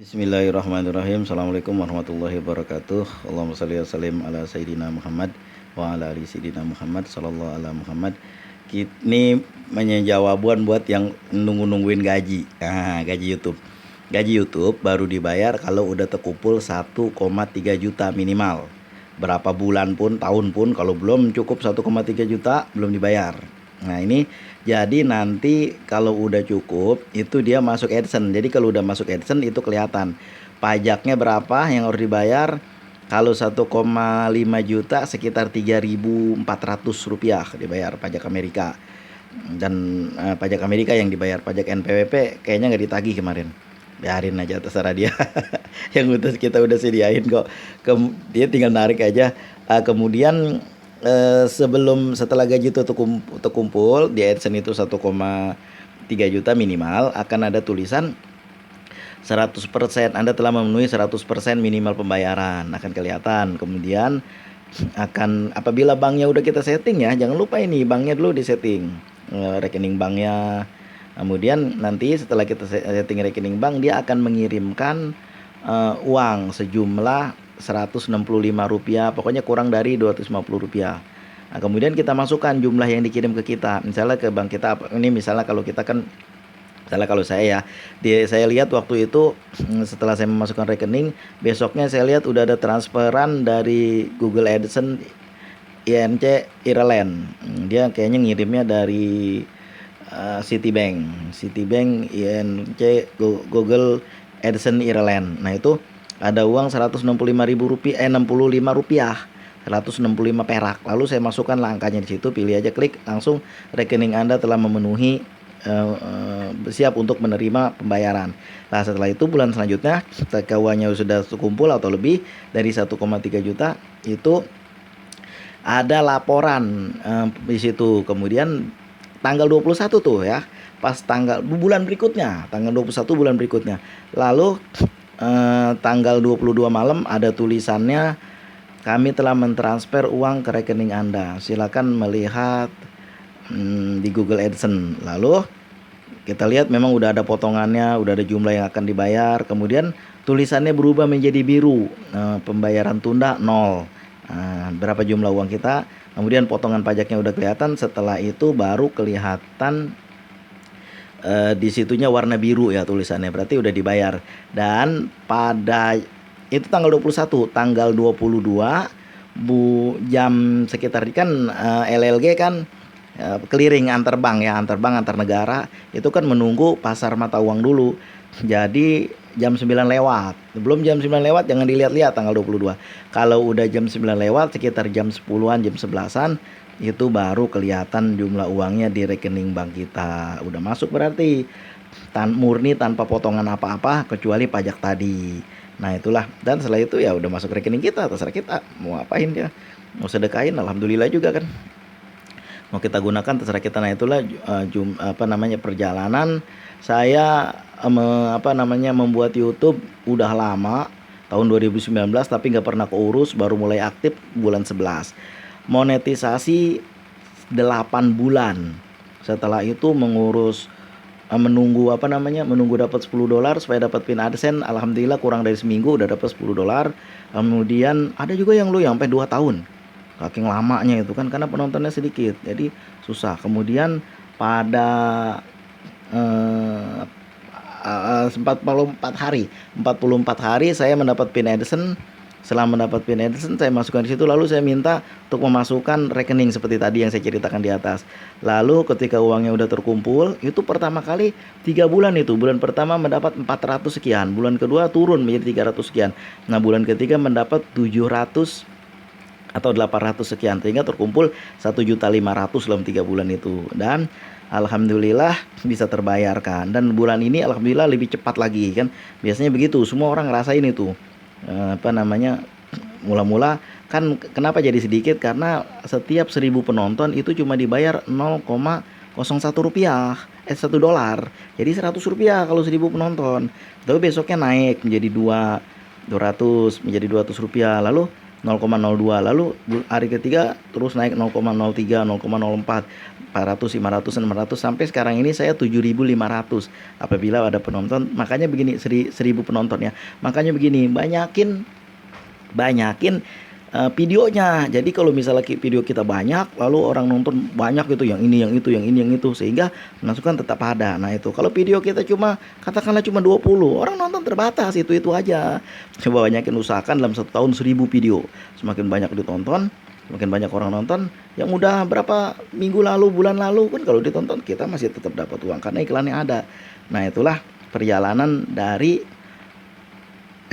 Bismillahirrahmanirrahim. Assalamualaikum warahmatullahi wabarakatuh. Allahumma shalli wa sallim ala sayyidina Muhammad wa ala ali sayyidina Muhammad sallallahu ala Muhammad. Ini jawaban buat yang nungguin gaji. Gaji YouTube. Gaji YouTube baru dibayar kalau udah terkumpul 1,3 juta minimal. Berapa bulan pun, tahun pun, kalau belum cukup 1,3 juta belum dibayar. Nah ini jadi nanti kalau udah cukup itu dia masuk AdSense. Jadi kalau udah masuk AdSense itu kelihatan pajaknya berapa yang harus dibayar. Kalau 1,5 juta sekitar 3.400 rupiah dibayar pajak Amerika. Dan pajak Amerika yang dibayar, pajak NPWP kayaknya nggak ditagih kemarin. Biarin aja, terserah dia. Yang udah kita udah sediain kok. Dia tinggal narik aja. Kemudian setelah gaji itu terkumpul di AdSense itu 1,3 juta minimal, akan ada tulisan 100% Anda telah memenuhi 100% minimal pembayaran, akan kelihatan. Kemudian akan, apabila banknya udah kita setting ya, jangan lupa ini banknya dulu di setting, rekening banknya. Kemudian nanti setelah kita setting rekening bank, dia akan mengirimkan uang sejumlah Rp165, pokoknya kurang dari Rp250. Nah, kemudian kita masukkan jumlah yang dikirim ke kita, misalnya ke bank kita. Ini misalnya kalau kita kan, misalnya kalau saya ya, saya lihat waktu itu setelah saya memasukkan rekening, besoknya saya lihat udah ada transferan dari Google AdSense INC Ireland. Dia kayaknya ngirimnya dari Citibank INC Google AdSense Ireland. Nah itu ada uang Rp165.000, 65 rupiah, 165 perak. Lalu saya masukkan angkanya di situ, pilih aja, klik, langsung rekening Anda telah memenuhi siap untuk menerima pembayaran. Nah setelah itu bulan selanjutnya ketika uangnya sudah terkumpul atau lebih dari 1,3 juta, itu ada laporan di situ. Kemudian tanggal 21 tuh ya, pas bulan berikutnya, tanggal 21 bulan berikutnya. Lalu tanggal 22 malam ada tulisannya, kami telah mentransfer uang ke rekening Anda, silakan melihat di Google AdSense. Lalu kita lihat memang udah ada potongannya, udah ada jumlah yang akan dibayar. Kemudian tulisannya berubah menjadi biru, pembayaran tunda 0. Berapa jumlah uang kita, kemudian potongan pajaknya udah kelihatan. Setelah itu baru kelihatan di situnya warna biru ya tulisannya, berarti udah dibayar. Dan pada itu tanggal 21, tanggal 22 jam sekitar kan LLG kan clearing antar bank ya, antar bank antar negara itu kan menunggu pasar mata uang dulu. Jadi jam 9 lewat, belum jam 9 lewat jangan dilihat-lihat tanggal 22. Kalau udah jam 9 lewat sekitar jam 10-an, jam 11-an, itu baru kelihatan jumlah uangnya di rekening bank kita. Udah masuk berarti murni tanpa potongan apa-apa kecuali pajak tadi. Nah itulah, dan setelah itu ya udah masuk rekening kita, terserah kita mau apain dia, mau sedekahin alhamdulillah juga kan, mau kita gunakan terserah kita. Nah itulah perjalanan saya membuat YouTube udah lama, tahun 2019, tapi nggak pernah keurus, baru mulai aktif bulan 11. Monetisasi 8 bulan. Setelah itu mengurus, menunggu dapat $10 supaya dapat pin AdSense. Alhamdulillah kurang dari seminggu udah dapat $10. Kemudian ada juga yang sampai 2 tahun. Saking lamanya itu kan, karena penontonnya sedikit jadi susah. Kemudian pada 44 hari saya mendapat pin AdSense. Setelah mendapat pin AdSense, saya masukkan di situ, lalu saya minta untuk memasukkan rekening seperti tadi yang saya ceritakan di atas. Lalu ketika uangnya udah terkumpul, itu pertama kali 3 bulan itu. Bulan pertama mendapat 400 sekian, bulan kedua turun menjadi 300 sekian. Nah, bulan ketiga mendapat 700 atau 800 sekian, sehingga terkumpul 1.500.000 dalam 3 bulan itu. Dan alhamdulillah bisa terbayarkan. Dan bulan ini alhamdulillah lebih cepat lagi kan. Biasanya begitu, semua orang ngerasain itu. Mula-mula kan kenapa jadi sedikit, karena setiap 1.000 penonton itu cuma dibayar 0,01 rupiah, $1. Jadi Rp100 kalau 1.000 penonton. Tapi besoknya naik menjadi 200, menjadi Rp200. Lalu 0,02, lalu hari ketiga terus naik 0,03, 0,04, 400, 500, 600, sampai sekarang ini saya 7.500 apabila ada penonton. Makanya begini, 1.000 penonton ya, makanya begini, banyakin videonya. Jadi kalau misalnya video kita banyak, lalu orang nonton banyak gitu, yang ini, yang itu, yang ini, yang itu, sehingga masukan tetap ada. Nah itu, kalau video kita katakanlah cuma 20, orang nonton terbatas, itu aja. Coba banyakin, usahakan dalam 1 tahun 1.000 video. Semakin banyak ditonton, semakin banyak orang nonton. Yang udah berapa minggu lalu, bulan lalu, kan kalau ditonton kita masih tetap dapat uang karena iklannya ada. Nah itulah perjalanan dari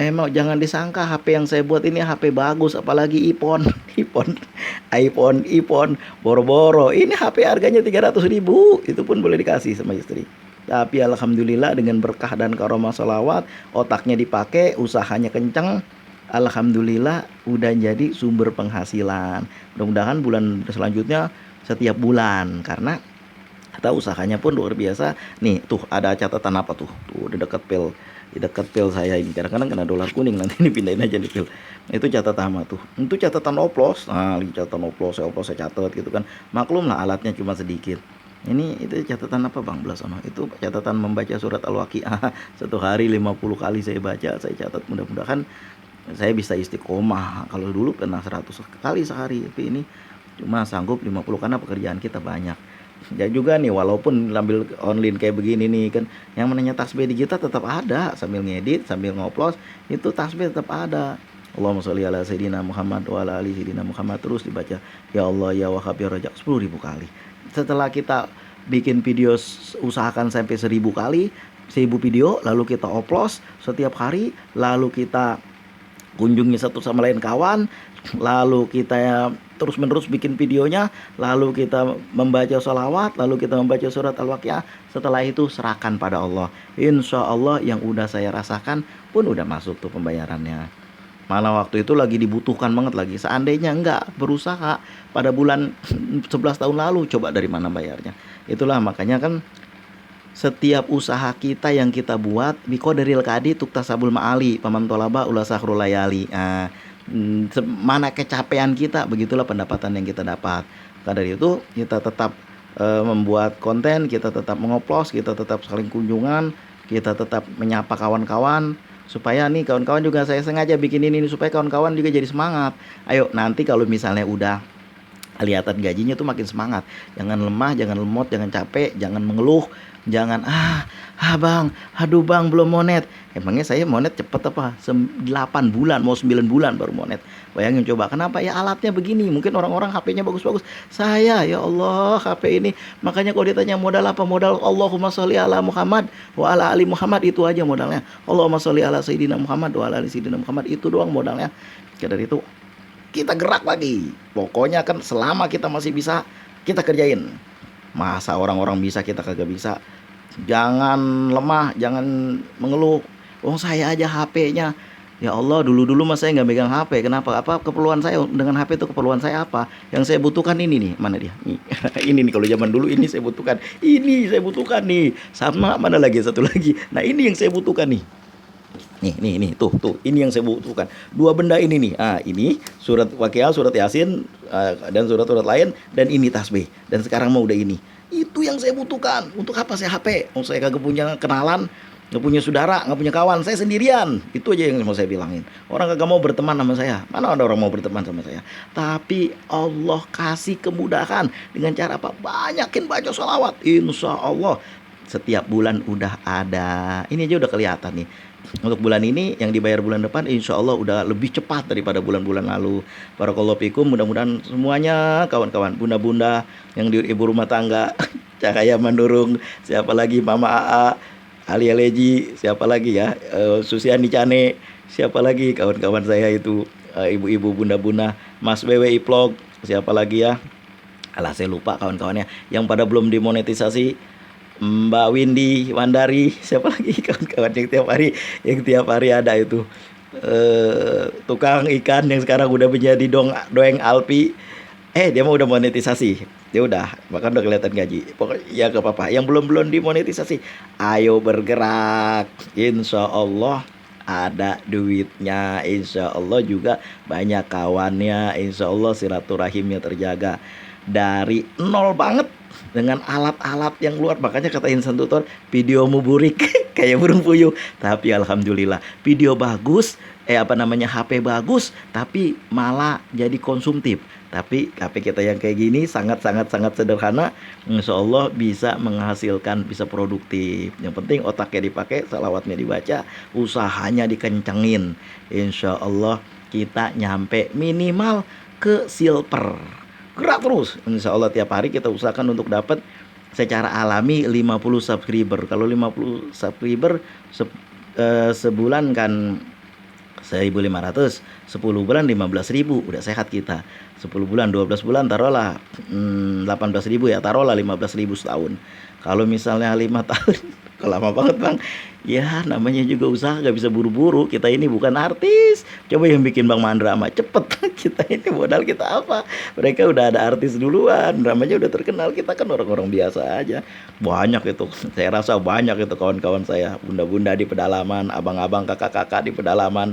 Emang jangan disangka HP yang saya buat ini HP bagus, apalagi iPhone, iPhone, boro-boro. Ini HP harganya 300.000, itu pun boleh dikasih sama istri. Tapi alhamdulillah dengan berkah dan karomah sholawat, otaknya dipakai, usahanya kenceng. Alhamdulillah udah jadi sumber penghasilan. Mudah-mudahan bulan selanjutnya setiap bulan, karena kata usahanya pun luar biasa. Nih tuh ada catatan apa tuh? Tuh di dekat pil saya ini, kadang-kadang kena dolar kuning, nanti dipindahin aja di pil. Itu catatan apa tuh? Itu catatan oplos. Nah, catatan oplos, saya catat gitu kan. Maklum lah alatnya cuma sedikit. Ini itu catatan apa Bang Blasono? Itu catatan membaca surat Al-Waqiah. 1 hari 50 kali saya baca, saya catat. Mudah-mudahan saya bisa istiqomah. Kalau dulu pernah 100 kali sehari, tapi ini cuma sanggup 50 karena pekerjaan kita banyak. Ya juga nih, walaupun ambil online kayak begini nih kan, yang namanya tasbih di kita tetap ada, sambil ngedit, sambil ngoplos, itu tasbih tetap ada. Allahumma sholli ala sayyidina Muhammad wa ala ali sayyidina Muhammad, terus dibaca ya Allah ya Wahhab ya Razzaq 10.000 kali. Setelah kita bikin video, usahakan sampai 1.000 kali, 1.000 video, lalu kita oplos setiap hari, lalu kita kunjungi satu sama lain kawan, lalu kita terus menerus bikin videonya, lalu kita membaca sholawat, lalu kita membaca surat Al-Waqiah. Setelah itu serahkan pada Allah. Insya Allah yang udah saya rasakan pun udah masuk tuh pembayarannya. Malah waktu itu lagi dibutuhkan banget lagi. Seandainya enggak berusaha pada bulan 11 tahun lalu, coba dari mana bayarnya. Itulah makanya kan setiap usaha kita yang kita buat, biqadaril kadi tuktasabul ma'ali, paman tolaba ula sahrul layali. Mana kecapean kita, begitulah pendapatan yang kita dapat. Maka dari itu kita tetap membuat konten, kita tetap mengoplos, kita tetap saling kunjungan, kita tetap menyapa kawan-kawan, supaya nih kawan-kawan juga, saya sengaja bikin ini supaya kawan-kawan juga jadi semangat. Ayo nanti kalau misalnya udah kelihatan gajinya tuh makin semangat. Jangan lemah, jangan lemot, jangan capek, jangan mengeluh, jangan bang, aduh bang belum monet. Emangnya saya monet cepet apa? 8 bulan, mau 9 bulan baru monet. Bayangin coba, kenapa? Ya alatnya begini. Mungkin orang-orang HP-nya bagus-bagus. Saya, ya Allah, HP ini. Makanya kalau ditanya modal apa? Modal Allahumma sholli ala Muhammad wa ala ali Muhammad, itu aja modalnya. Allahumma sholli ala sayyidina Muhammad wa ala ali sayyidina Muhammad, itu doang modalnya. Dari itu kita gerak lagi. Pokoknya kan selama kita masih bisa, kita kerjain. Masa orang-orang bisa kita kagak bisa? Jangan lemah, jangan mengeluh. Oh saya aja HP-nya. Ya Allah, dulu-dulu mas saya nggak megang HP. Kenapa? Apa keperluan saya dengan HP itu? Keperluan saya apa? Yang saya butuhkan ini nih. Mana dia? Nih. Ini nih, kalau zaman dulu ini saya butuhkan. Ini saya butuhkan nih. Sama mana lagi, satu lagi. Nah ini yang saya butuhkan nih. Nih, tuh, ini yang saya butuhkan. 2 benda ini nih. Ini surat Waqiah, surat Yasin, dan surat-surat lain, dan ini tasbih. Dan sekarang mau udah ini. Itu yang saya butuhkan. Untuk apa saya HP? Saya kagak punya kenalan, nggak punya saudara, nggak punya kawan. Saya sendirian. Itu aja yang mau saya bilangin. Orang kagak mau berteman sama saya. Mana ada orang mau berteman sama saya? Tapi Allah kasih kemudahan dengan cara apa? Banyakin baca sholawat. Insya Allah setiap bulan udah ada. Ini aja udah kelihatan nih. Untuk bulan ini yang dibayar bulan depan insya Allah udah lebih cepat daripada bulan-bulan lalu. Barakallahu fikum, mudah-mudahan semuanya kawan-kawan, bunda-bunda yang di ibu rumah tangga, Cahaya Mandurung, siapa lagi Mama Aa, Alia Leji, siapa lagi ya, Susiani Cane, siapa lagi kawan-kawan saya itu, ibu-ibu, bunda-bunda, Mas Wewe Iplog, siapa lagi ya, alah saya lupa kawan-kawannya yang pada belum dimonetisasi. Mbak Windy, Wandari, siapa lagi kawan-kawan yang tiap hari ada itu, tukang ikan yang sekarang udah menjadi doeng Alpi. Dia mau udah monetisasi, dia udah, bahkan udah kelihatan gaji. Pokoknya ya gak apa-apa, yang belum dimonetisasi, ayo bergerak. Insya Allah ada duitnya, insya Allah juga banyak kawannya, insya Allah silaturahimnya terjaga. Dari nol banget dengan alat-alat yang luar, makanya kata insan tutor videomu burik kayak burung puyuh, tapi alhamdulillah video bagus, HP bagus, tapi malah jadi konsumtif. Tapi HP kita yang kayak gini sangat sangat sangat sederhana, insya Allah bisa menghasilkan, bisa produktif. Yang penting otaknya dipakai, salawatnya dibaca, usahanya dikencengin, insya Allah kita nyampe minimal ke silver. Gerak terus, insya Allah tiap hari kita usahakan untuk dapat secara alami 50 subscriber. Kalau 50 subscriber sebulan kan 1.500, 10 bulan 15.000, udah sehat kita. 10 bulan, 12 bulan taruhlah 18.000 ya, taruhlah 15.000 setahun. Kalau misalnya 5 tahun kok lama banget bang. Ya namanya juga usaha, gak bisa buru-buru. Kita ini bukan artis. Coba yang bikin Bang Mandra mah cepet. Kita ini modal kita apa? Mereka udah ada artis duluan, dramanya udah terkenal. Kita kan orang-orang biasa aja. Banyak itu, saya rasa banyak itu kawan-kawan saya, bunda-bunda di pedalaman, abang-abang, kakak-kakak di pedalaman.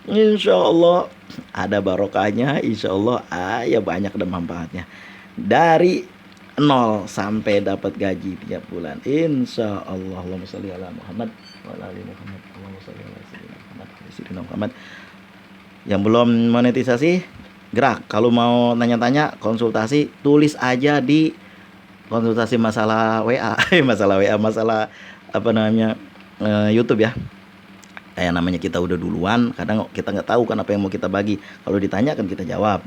Insya Allah ada barokahnya, insya Allah ya banyak dan manfaatnya. Dari nol sampai dapat gaji tiap bulan, insya Allah. Allahumma sholli ala Muhammad wa ala ali Muhammad. Allahumma sholli ala sayyidina Muhammad wa ala sayyidina Muhammad. Yang belum monetisasi, gerak. Kalau mau tanya-tanya, konsultasi, tulis aja di konsultasi masalah WA, masalah WA, masalah apa namanya YouTube ya. Kayak namanya kita udah duluan, kadang kita nggak tahu kan apa yang mau kita bagi. Kalau ditanya kan kita jawab.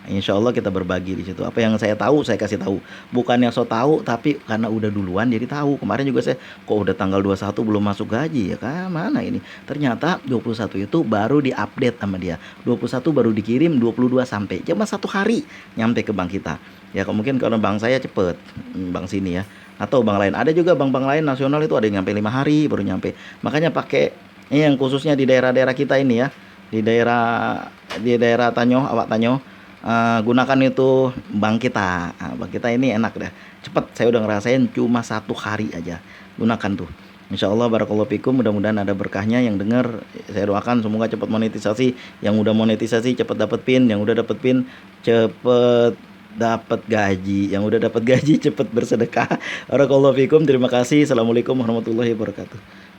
Insya Allah kita berbagi di situ. Apa yang saya tahu saya kasih tahu. Bukannya so tahu, tapi karena udah duluan jadi tahu. Kemarin juga saya kok udah tanggal 21 belum masuk gaji ya kan, mana ini. Ternyata 21 itu baru diupdate sama dia. 21 baru dikirim, 22 sampai. Cuma 1 hari nyampe ke bank kita. Ya mungkin kalau bank saya cepet, bank sini ya. Atau bank lain. Ada juga bank-bank lain nasional itu ada yang nyampe 5 hari baru nyampe. Makanya pakai ini yang khususnya di daerah-daerah kita ini ya. Di daerah Tanyo, Awak Tanyo. Gunakan itu bank kita. Bank kita ini enak dah, cepet. Saya udah ngerasain cuma 1 hari aja. Gunakan tuh, insya Allah barakallahu fikum. Mudah-mudahan ada berkahnya yang dengar. Saya doakan semoga cepat monetisasi. Yang udah monetisasi cepat dapat pin, yang udah dapat pin cepet dapat gaji, yang udah dapat gaji cepet bersedekah. Barakallahu fikum. Terima kasih. Assalamualaikum warahmatullahi wabarakatuh.